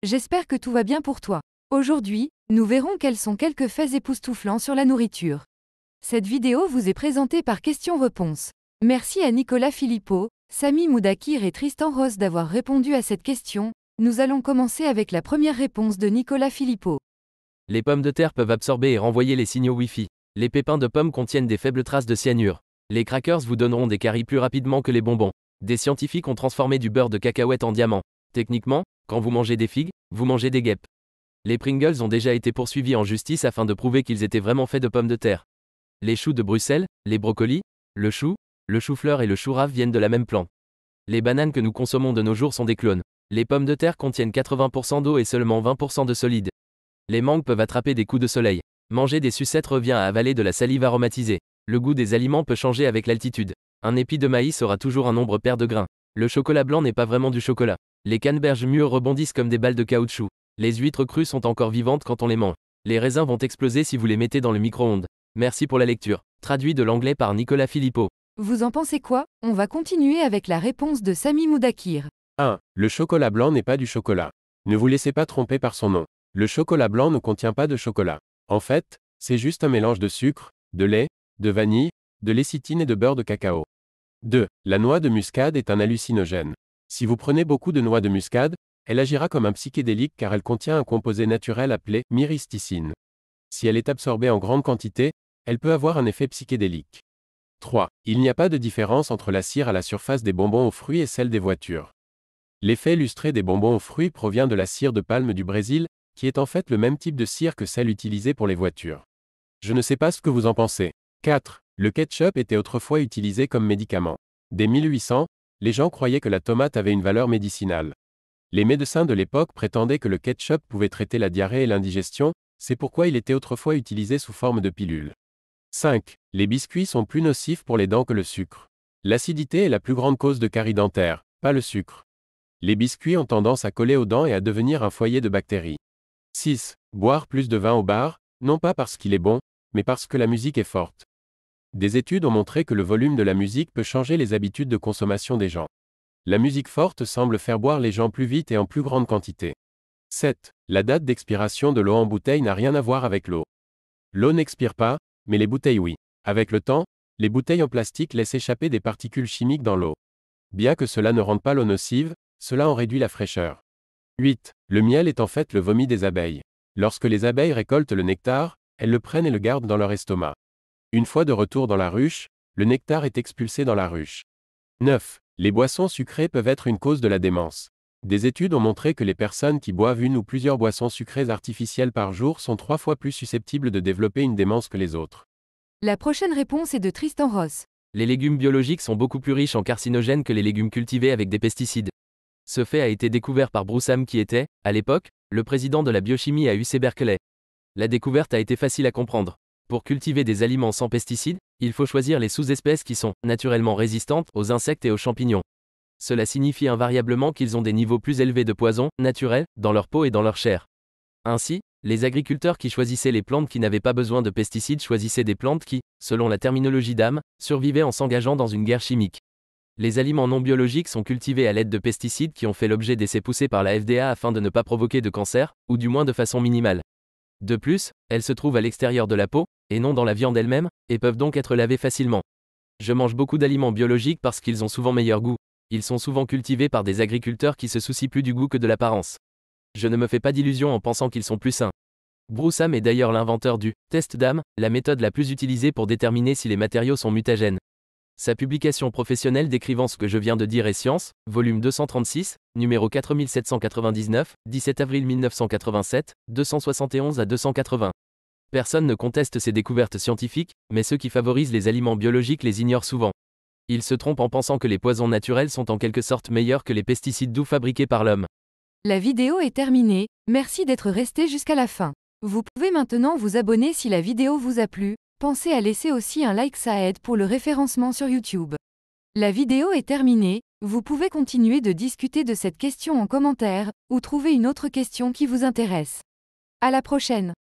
j'espère que tout va bien pour toi. Aujourd'hui, nous verrons quels sont quelques faits époustouflants sur la nourriture. Cette vidéo vous est présentée par Questions-Réponses. Merci à Nicolas Philippot, Sami Moudakir et Tristan Ross d'avoir répondu à cette question. Nous allons commencer avec la première réponse de Nicolas Philippot. Les pommes de terre peuvent absorber et renvoyer les signaux Wi-Fi. Les pépins de pommes contiennent des faibles traces de cyanure. Les crackers vous donneront des caries plus rapidement que les bonbons. Des scientifiques ont transformé du beurre de cacahuète en diamant. Techniquement, quand vous mangez des figues, vous mangez des guêpes. Les Pringles ont déjà été poursuivis en justice afin de prouver qu'ils étaient vraiment faits de pommes de terre. Les choux de Bruxelles, les brocolis, le chou-fleur et le chou rave viennent de la même plante. Les bananes que nous consommons de nos jours sont des clones. Les pommes de terre contiennent 80% d'eau et seulement 20% de solide. Les mangues peuvent attraper des coups de soleil. Manger des sucettes revient à avaler de la salive aromatisée. Le goût des aliments peut changer avec l'altitude. Un épi de maïs aura toujours un nombre pair de grains. Le chocolat blanc n'est pas vraiment du chocolat. Les canneberges mûres rebondissent comme des balles de caoutchouc. Les huîtres crues sont encore vivantes quand on les mange. Les raisins vont exploser si vous les mettez dans le micro-ondes. Merci pour la lecture. Traduit de l'anglais par Nicolas Philippot. Vous en pensez quoi? On va continuer avec la réponse de Sami Moudakir. 1. Le chocolat blanc n'est pas du chocolat. Ne vous laissez pas tromper par son nom. Le chocolat blanc ne contient pas de chocolat. En fait, c'est juste un mélange de sucre, de lait, de vanille, de lécithine et de beurre de cacao. 2. La noix de muscade est un hallucinogène. Si vous prenez beaucoup de noix de muscade, elle agira comme un psychédélique car elle contient un composé naturel appelé myristicine. Si elle est absorbée en grande quantité, elle peut avoir un effet psychédélique. 3. Il n'y a pas de différence entre la cire à la surface des bonbons aux fruits et celle des voitures. L'effet lustré des bonbons aux fruits provient de la cire de palme du Brésil, qui est en fait le même type de cire que celle utilisée pour les voitures. Je ne sais pas ce que vous en pensez. 4. Le ketchup était autrefois utilisé comme médicament. Dès 1800, les gens croyaient que la tomate avait une valeur médicinale. Les médecins de l'époque prétendaient que le ketchup pouvait traiter la diarrhée et l'indigestion, c'est pourquoi il était autrefois utilisé sous forme de pilule. 5. Les biscuits sont plus nocifs pour les dents que le sucre. L'acidité est la plus grande cause de caries dentaires, pas le sucre. Les biscuits ont tendance à coller aux dents et à devenir un foyer de bactéries. 6. Boire plus de vin au bar, non pas parce qu'il est bon, mais parce que la musique est forte. Des études ont montré que le volume de la musique peut changer les habitudes de consommation des gens. La musique forte semble faire boire les gens plus vite et en plus grande quantité. 7. La date d'expiration de l'eau en bouteille n'a rien à voir avec l'eau. L'eau n'expire pas, mais les bouteilles oui. Avec le temps, les bouteilles en plastique laissent échapper des particules chimiques dans l'eau. Bien que cela ne rende pas l'eau nocive, cela en réduit la fraîcheur. 8. Le miel est en fait le vomi des abeilles. Lorsque les abeilles récoltent le nectar, elles le prennent et le gardent dans leur estomac. Une fois de retour dans la ruche, le nectar est expulsé dans la ruche. 9. Les boissons sucrées peuvent être une cause de la démence. Des études ont montré que les personnes qui boivent une ou plusieurs boissons sucrées artificielles par jour sont 3 fois plus susceptibles de développer une démence que les autres. La prochaine réponse est de Tristan Ross. Les légumes biologiques sont beaucoup plus riches en carcinogènes que les légumes cultivés avec des pesticides. Ce fait a été découvert par Bruce qui était, à l'époque, le président de la biochimie à UC Berkeley. La découverte a été facile à comprendre. Pour cultiver des aliments sans pesticides, il faut choisir les sous-espèces qui sont naturellement résistantes aux insectes et aux champignons. Cela signifie invariablement qu'ils ont des niveaux plus élevés de poison, naturels, dans leur peau et dans leur chair. Ainsi, les agriculteurs qui choisissaient les plantes qui n'avaient pas besoin de pesticides choisissaient des plantes qui, selon la terminologie d'âme, survivaient en s'engageant dans une guerre chimique. Les aliments non biologiques sont cultivés à l'aide de pesticides qui ont fait l'objet d'essais poussés par la FDA afin de ne pas provoquer de cancer, ou du moins de façon minimale. De plus, elles se trouvent à l'extérieur de la peau, et non dans la viande elle-même, et peuvent donc être lavées facilement. Je mange beaucoup d'aliments biologiques parce qu'ils ont souvent meilleur goût. Ils sont souvent cultivés par des agriculteurs qui se soucient plus du goût que de l'apparence. Je ne me fais pas d'illusions en pensant qu'ils sont plus sains. Bruce est d'ailleurs l'inventeur du test d'âme, la méthode la plus utilisée pour déterminer si les matériaux sont mutagènes. Sa publication professionnelle décrivant ce que je viens de dire est Science, volume 236, numéro 4799, 17 avril 1987, 271 à 280. Personne ne conteste ces découvertes scientifiques, mais ceux qui favorisent les aliments biologiques les ignorent souvent. Ils se trompent en pensant que les poisons naturels sont en quelque sorte meilleurs que les pesticides doux fabriqués par l'homme. La vidéo est terminée, merci d'être resté jusqu'à la fin. Vous pouvez maintenant vous abonner si la vidéo vous a plu. Pensez à laisser aussi un like, ça aide pour le référencement sur YouTube. La vidéo est terminée, vous pouvez continuer de discuter de cette question en commentaire, ou trouver une autre question qui vous intéresse. À la prochaine!